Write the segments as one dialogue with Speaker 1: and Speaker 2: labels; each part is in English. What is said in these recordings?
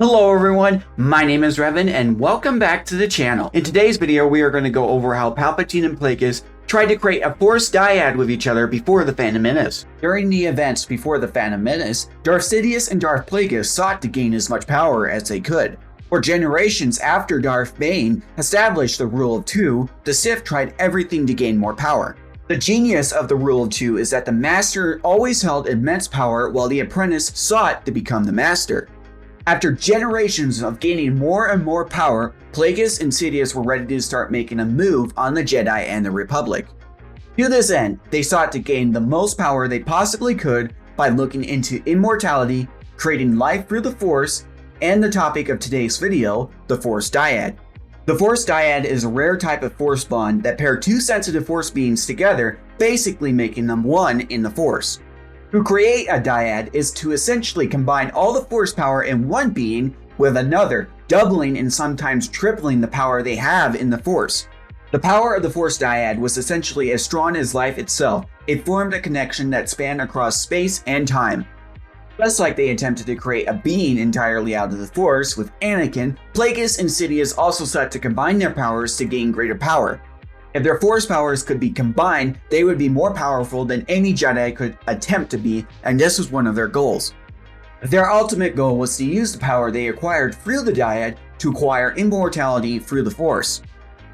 Speaker 1: Hello everyone, my name is Revan and welcome back to the channel. In today's video we are going to go over how Palpatine and Plagueis tried to create a Force dyad with each other before the Phantom Menace. During the events before the Phantom Menace, Darth Sidious and Darth Plagueis sought to gain as much power as they could. For generations after Darth Bane established the Rule of Two, the Sith tried everything to gain more power. The genius of the Rule of Two is that the Master always held immense power while the apprentice sought to become the Master. After generations of gaining more and more power, Plagueis and Sidious were ready to start making a move on the Jedi and the Republic. To this end, they sought to gain the most power they possibly could by looking into immortality, creating life through the Force, and the topic of today's video, the Force dyad. The Force dyad is a rare type of Force bond that pair two sensitive Force beings together, basically making them one in the Force. To create a dyad is to essentially combine all the Force power in one being with another, doubling and sometimes tripling the power they have in the Force. The power of the Force dyad was essentially as strong as life itself. It formed a connection that spanned across space and time. Just like they attempted to create a being entirely out of the Force with Anakin, Plagueis and Sidious also sought to combine their powers to gain greater power. If their Force powers could be combined, they would be more powerful than any Jedi could attempt to be, and this was one of their goals. Their ultimate goal was to use the power they acquired through the dyad to acquire immortality through the Force.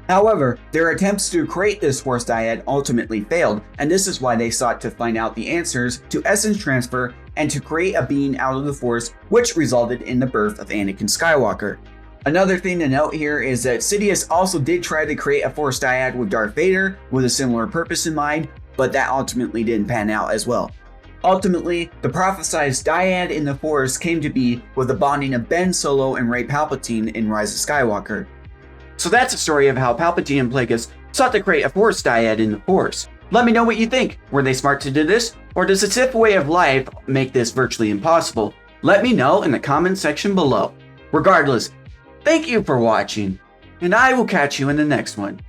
Speaker 1: However, their attempts to create this Force dyad ultimately failed, and this is why they sought to find out the answers to essence transfer and to create a being out of the Force, which resulted in the birth of Anakin Skywalker. Another thing to note here is that Sidious also did try to create a Force dyad with Darth Vader with a similar purpose in mind, but that ultimately didn't pan out as well. Ultimately, the prophesized dyad in the Force came to be with the bonding of Ben Solo and Rey Palpatine in Rise of Skywalker. So that's a story of how Palpatine and Plagueis sought to create a Force dyad in the Force. Let me know what you think. Were they smart to do this? Or does the Sith way of life make this virtually impossible? Let me know in the comment section below. Regardless, thank you for watching, and I will catch you in the next one.